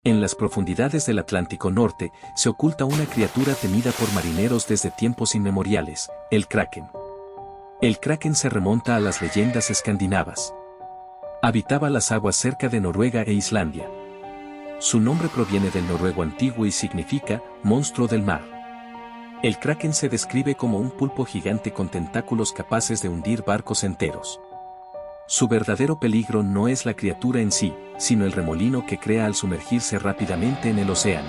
En las profundidades del Atlántico Norte se oculta una criatura temida por marineros desde tiempos inmemoriales, el Kraken. El Kraken se remonta a las leyendas escandinavas. Habitaba las aguas cerca de Noruega e Islandia. Su nombre proviene del noruego antiguo y significa monstruo del mar. El Kraken se describe como un pulpo gigante con tentáculos capaces de hundir barcos enteros. Su verdadero peligro no es la criatura en sí, sino el remolino que crea al sumergirse rápidamente en el océano.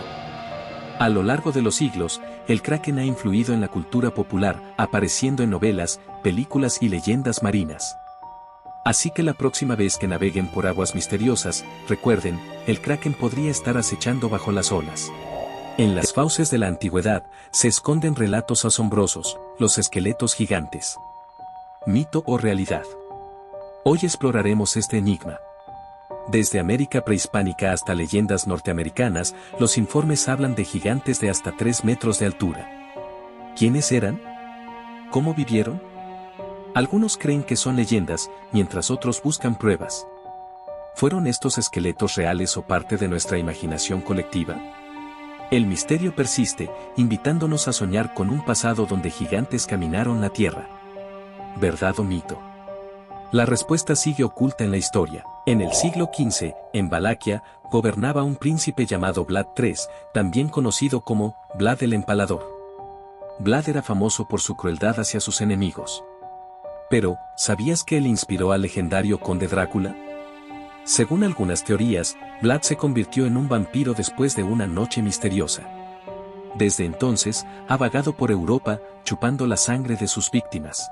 A lo largo de los siglos, el Kraken ha influido en la cultura popular, apareciendo en novelas, películas y leyendas marinas. Así que la próxima vez que naveguen por aguas misteriosas, recuerden, el Kraken podría estar acechando bajo las olas. En las fauces de la antigüedad, se esconden relatos asombrosos, los esqueletos gigantes. ¿Mito o realidad? Hoy exploraremos este enigma. Desde América prehispánica hasta leyendas norteamericanas, los informes hablan de gigantes de hasta 3 metros de altura. ¿Quiénes eran? ¿Cómo vivieron? Algunos creen que son leyendas, mientras otros buscan pruebas. ¿Fueron estos esqueletos reales o parte de nuestra imaginación colectiva? El misterio persiste, invitándonos a soñar con un pasado donde gigantes caminaron la tierra. ¿Verdad o mito? La respuesta sigue oculta en la historia. En el siglo XV, en Valaquia, gobernaba un príncipe llamado Vlad III, también conocido como Vlad el Empalador. Vlad era famoso por su crueldad hacia sus enemigos. Pero, ¿sabías que él inspiró al legendario conde Drácula? Según algunas teorías, Vlad se convirtió en un vampiro después de una noche misteriosa. Desde entonces, ha vagado por Europa, chupando la sangre de sus víctimas.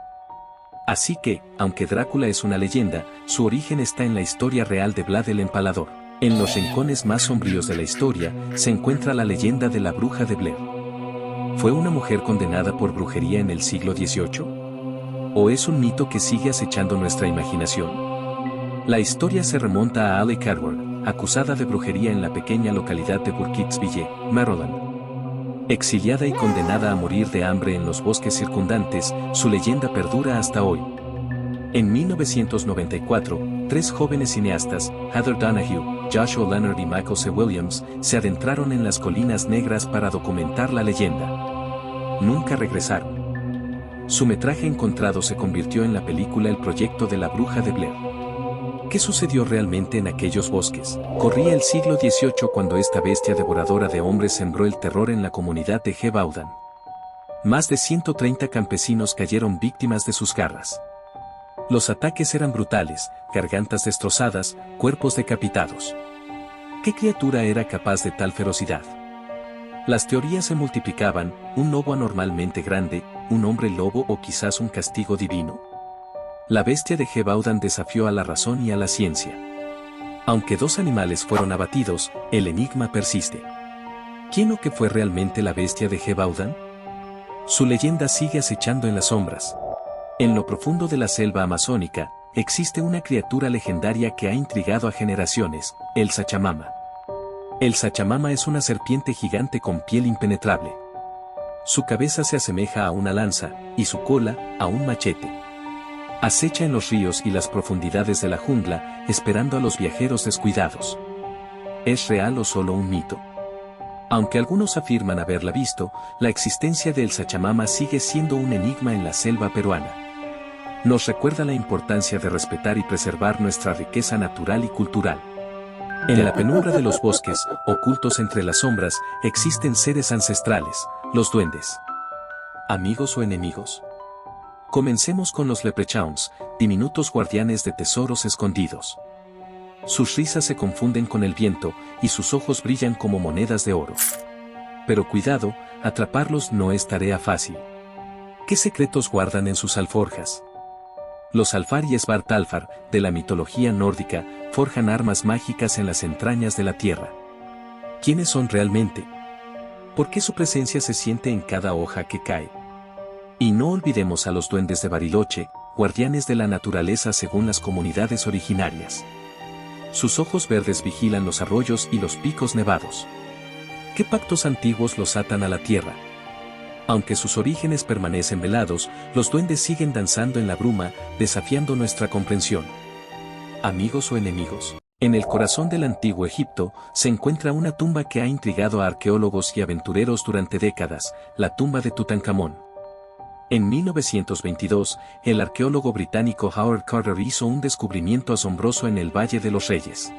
Así que, aunque Drácula es una leyenda, su origen está en la historia real de Vlad el Empalador. En los rincones más sombríos de la historia, se encuentra la leyenda de la bruja de Blair. ¿Fue una mujer condenada por brujería en el siglo XVIII? ¿O es un mito que sigue acechando nuestra imaginación? La historia se remonta a Ali Cadwell, acusada de brujería en la pequeña localidad de Burkittsville, Maryland. Exiliada y condenada a morir de hambre en los bosques circundantes, su leyenda perdura hasta hoy. En 1994, 3 jóvenes cineastas, Heather Donahue, Joshua Leonard y Michael C. Williams, se adentraron en las colinas negras para documentar la leyenda. Nunca regresaron. Su metraje encontrado se convirtió en la película El proyecto de la bruja de Blair. ¿Qué sucedió realmente en aquellos bosques? Corría el siglo XVIII cuando esta bestia devoradora de hombres sembró el terror en la comunidad de Gebaudan. Más de 130 campesinos cayeron víctimas de sus garras. Los ataques eran brutales, gargantas destrozadas, cuerpos decapitados. ¿Qué criatura era capaz de tal ferocidad? Las teorías se multiplicaban, un lobo anormalmente grande, un hombre lobo o quizás un castigo divino. La bestia de Gebaudan desafió a la razón y a la ciencia. Aunque 2 animales fueron abatidos, el enigma persiste. ¿Quién o qué fue realmente la bestia de Gebaudan? Su leyenda sigue acechando en las sombras. En lo profundo de la selva amazónica, existe una criatura legendaria que ha intrigado a generaciones, el Sachamama. El Sachamama es una serpiente gigante con piel impenetrable. Su cabeza se asemeja a una lanza, y su cola, a un machete. Acecha en los ríos y las profundidades de la jungla, esperando a los viajeros descuidados. ¿Es real o solo un mito? Aunque algunos afirman haberla visto, la existencia del Sachamama sigue siendo un enigma en la selva peruana. Nos recuerda la importancia de respetar y preservar nuestra riqueza natural y cultural. En la penumbra de los bosques, ocultos entre las sombras, existen seres ancestrales, los duendes. ¿Amigos o enemigos? Comencemos con los leprechauns, diminutos guardianes de tesoros escondidos. Sus risas se confunden con el viento, y sus ojos brillan como monedas de oro. Pero cuidado, atraparlos no es tarea fácil. ¿Qué secretos guardan en sus alforjas? Los Alfar y Svartalfar, de la mitología nórdica, forjan armas mágicas en las entrañas de la tierra. ¿Quiénes son realmente? ¿Por qué su presencia se siente en cada hoja que cae? Y no olvidemos a los duendes de Bariloche, guardianes de la naturaleza según las comunidades originarias. Sus ojos verdes vigilan los arroyos y los picos nevados. ¿Qué pactos antiguos los atan a la tierra? Aunque sus orígenes permanecen velados, los duendes siguen danzando en la bruma, desafiando nuestra comprensión. ¿Amigos o enemigos? En el corazón del antiguo Egipto, se encuentra una tumba que ha intrigado a arqueólogos y aventureros durante décadas, la tumba de Tutankamón. En 1922, el arqueólogo británico Howard Carter hizo un descubrimiento asombroso en el Valle de los Reyes.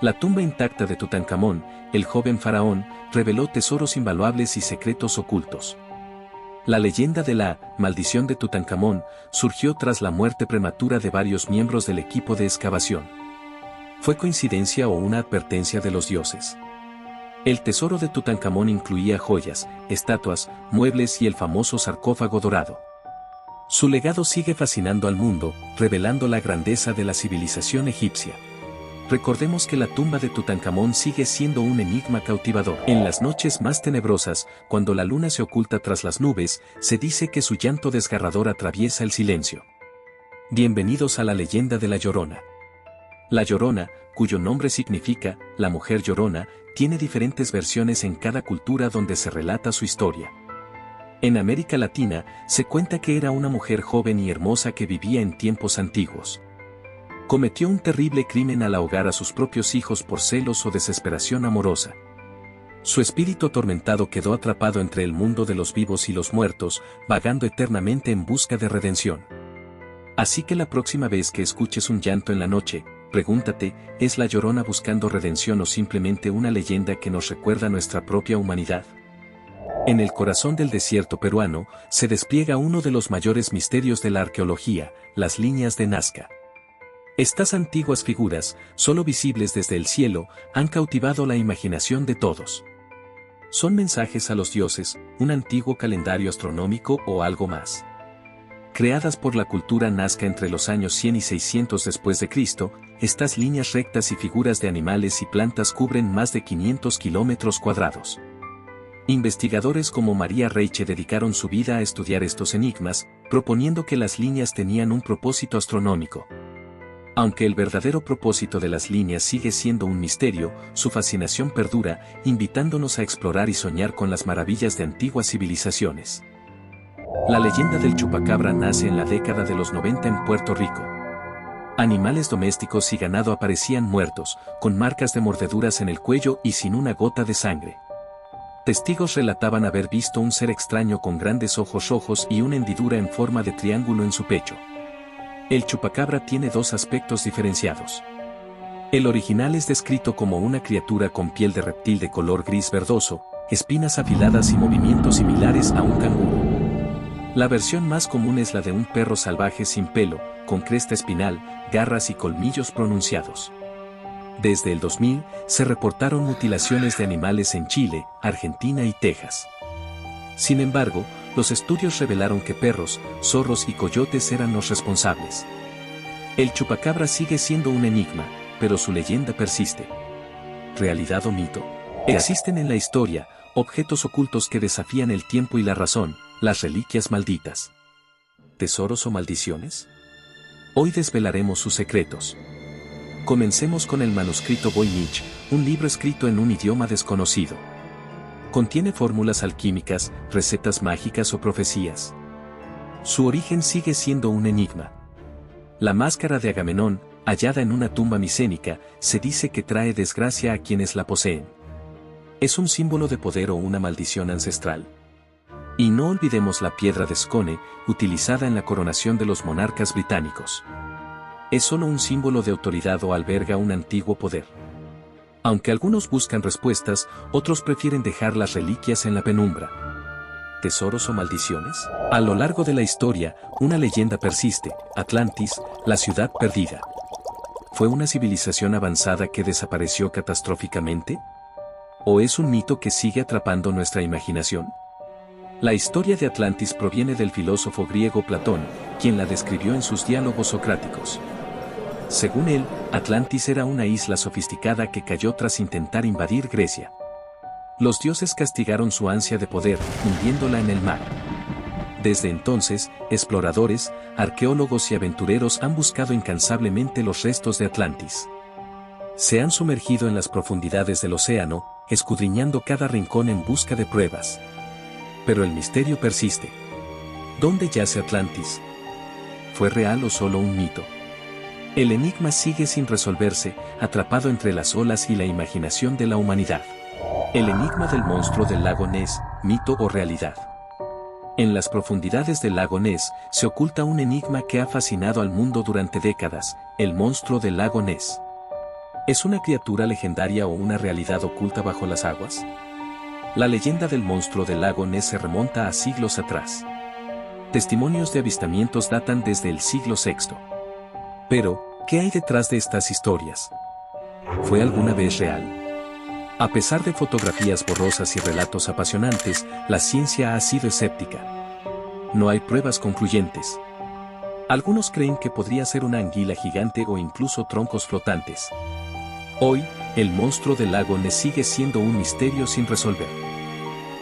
La tumba intacta de Tutankamón, el joven faraón, reveló tesoros invaluables y secretos ocultos. La leyenda de la maldición de Tutankamón surgió tras la muerte prematura de varios miembros del equipo de excavación. ¿Fue coincidencia o una advertencia de los dioses? El tesoro de Tutankamón incluía joyas, estatuas, muebles y el famoso sarcófago dorado. Su legado sigue fascinando al mundo, revelando la grandeza de la civilización egipcia. Recordemos que la tumba de Tutankamón sigue siendo un enigma cautivador. En las noches más tenebrosas, cuando la luna se oculta tras las nubes, se dice que su llanto desgarrador atraviesa el silencio. Bienvenidos a la leyenda de La Llorona. La Llorona, cuyo nombre significa la mujer llorona, tiene diferentes versiones en cada cultura donde se relata su historia. En América Latina, se cuenta que era una mujer joven y hermosa que vivía en tiempos antiguos. Cometió un terrible crimen al ahogar a sus propios hijos por celos o desesperación amorosa. Su espíritu atormentado quedó atrapado entre el mundo de los vivos y los muertos, vagando eternamente en busca de redención. Así que la próxima vez que escuches un llanto en la noche, pregúntate, ¿es la Llorona buscando redención o simplemente una leyenda que nos recuerda nuestra propia humanidad? En el corazón del desierto peruano, se despliega uno de los mayores misterios de la arqueología, las líneas de Nazca. Estas antiguas figuras, solo visibles desde el cielo, han cautivado la imaginación de todos. ¿Son mensajes a los dioses, un antiguo calendario astronómico o algo más? Creadas por la cultura nazca entre los años 100 y 600 después de Cristo, estas líneas rectas y figuras de animales y plantas cubren más de 500 kilómetros cuadrados. Investigadores como María Reiche dedicaron su vida a estudiar estos enigmas, proponiendo que las líneas tenían un propósito astronómico. Aunque el verdadero propósito de las líneas sigue siendo un misterio, su fascinación perdura, invitándonos a explorar y soñar con las maravillas de antiguas civilizaciones. La leyenda del chupacabra nace en la década de los 90 en Puerto Rico. Animales domésticos y ganado aparecían muertos, con marcas de mordeduras en el cuello y sin una gota de sangre. Testigos relataban haber visto un ser extraño con grandes ojos rojos y una hendidura en forma de triángulo en su pecho. El chupacabra tiene dos aspectos diferenciados. El original es descrito como una criatura con piel de reptil de color gris verdoso, espinas afiladas y movimientos similares a un canguro. La versión más común es la de un perro salvaje sin pelo, con cresta espinal, garras y colmillos pronunciados. Desde el 2000, se reportaron mutilaciones de animales en Chile, Argentina y Texas. Sin embargo, los estudios revelaron que perros, zorros y coyotes eran los responsables. El chupacabra sigue siendo un enigma, pero su leyenda persiste. ¿Realidad o mito? Existen en la historia objetos ocultos que desafían el tiempo y la razón, las reliquias malditas. ¿Tesoros o maldiciones? Hoy desvelaremos sus secretos. Comencemos con el manuscrito Voynich, un libro escrito en un idioma desconocido. Contiene fórmulas alquímicas, recetas mágicas o profecías. Su origen sigue siendo un enigma. La máscara de Agamenón, hallada en una tumba micénica, se dice que trae desgracia a quienes la poseen. ¿Es un símbolo de poder o una maldición ancestral? Y no olvidemos la piedra de Scone, utilizada en la coronación de los monarcas británicos. ¿Es solo un símbolo de autoridad o alberga un antiguo poder? Aunque algunos buscan respuestas, otros prefieren dejar las reliquias en la penumbra. ¿Tesoros o maldiciones? A lo largo de la historia, una leyenda persiste: Atlantis, la ciudad perdida. ¿Fue una civilización avanzada que desapareció catastróficamente? ¿O es un mito que sigue atrapando nuestra imaginación? La historia de Atlantis proviene del filósofo griego Platón, quien la describió en sus diálogos socráticos. Según él, Atlantis era una isla sofisticada que cayó tras intentar invadir Grecia. Los dioses castigaron su ansia de poder, hundiéndola en el mar. Desde entonces, exploradores, arqueólogos y aventureros han buscado incansablemente los restos de Atlantis. Se han sumergido en las profundidades del océano, escudriñando cada rincón en busca de pruebas. Pero el misterio persiste. ¿Dónde yace Atlantis? ¿Fue real o solo un mito? El enigma sigue sin resolverse, atrapado entre las olas y la imaginación de la humanidad. El enigma del monstruo del lago Ness, mito o realidad. En las profundidades del lago Ness se oculta un enigma que ha fascinado al mundo durante décadas, el monstruo del lago Ness. ¿Es una criatura legendaria o una realidad oculta bajo las aguas? La leyenda del monstruo del lago Ness se remonta a siglos atrás. Testimonios de avistamientos datan desde el siglo VI. Pero, ¿qué hay detrás de estas historias? ¿Fue alguna vez real? A pesar de fotografías borrosas y relatos apasionantes, la ciencia ha sido escéptica. No hay pruebas concluyentes. Algunos creen que podría ser una anguila gigante o incluso troncos flotantes. Hoy, el monstruo del lago Ness sigue siendo un misterio sin resolver.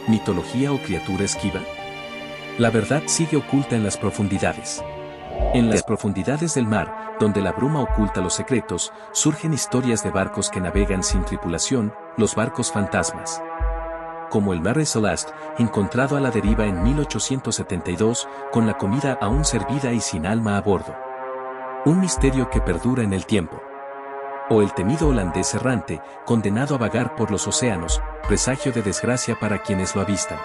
¿Mitología o criatura esquiva? La verdad sigue oculta en las profundidades. En las profundidades del mar, donde la bruma oculta los secretos, surgen historias de barcos que navegan sin tripulación, los barcos fantasmas. Como el Mare Celeste, encontrado a la deriva en 1872, con la comida aún servida y sin alma a bordo. Un misterio que perdura en el tiempo. O el temido holandés errante, condenado a vagar por los océanos, presagio de desgracia para quienes lo avistan.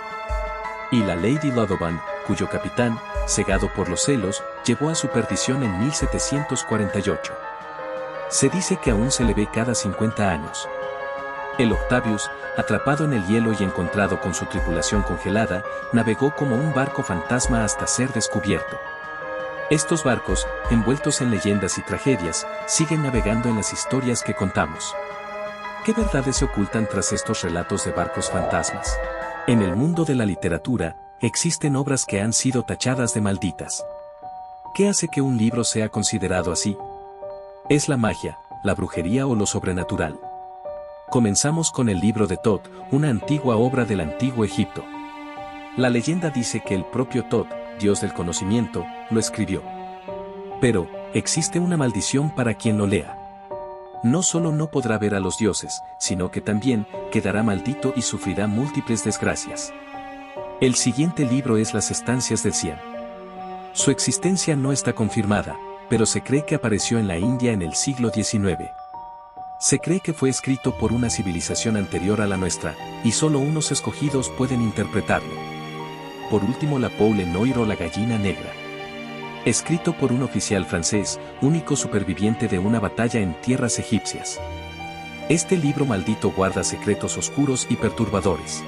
Y la Lady Lodoban, cuyo capitán, cegado por los celos, llevó a su perdición en 1748. Se dice que aún se le ve cada 50 años. El Octavius, atrapado en el hielo y encontrado con su tripulación congelada, navegó como un barco fantasma hasta ser descubierto. Estos barcos, envueltos en leyendas y tragedias, siguen navegando en las historias que contamos. ¿Qué verdades se ocultan tras estos relatos de barcos fantasmas? En el mundo de la literatura, existen obras que han sido tachadas de malditas. ¿Qué hace que un libro sea considerado así? ¿Es la magia, la brujería o lo sobrenatural? Comenzamos con el libro de Tot, una antigua obra del antiguo Egipto. La leyenda dice que el propio Tot, dios del conocimiento, lo escribió. Pero, existe una maldición para quien lo lea. No solo no podrá ver a los dioses, sino que también quedará maldito y sufrirá múltiples desgracias. El siguiente libro es Las estancias del Cian. Su existencia no está confirmada, pero se cree que apareció en la India en el siglo XIX. Se cree que fue escrito por una civilización anterior a la nuestra, y solo unos escogidos pueden interpretarlo. Por último, La Poule Noire o la gallina negra. Escrito por un oficial francés, único superviviente de una batalla en tierras egipcias. Este libro maldito guarda secretos oscuros y perturbadores.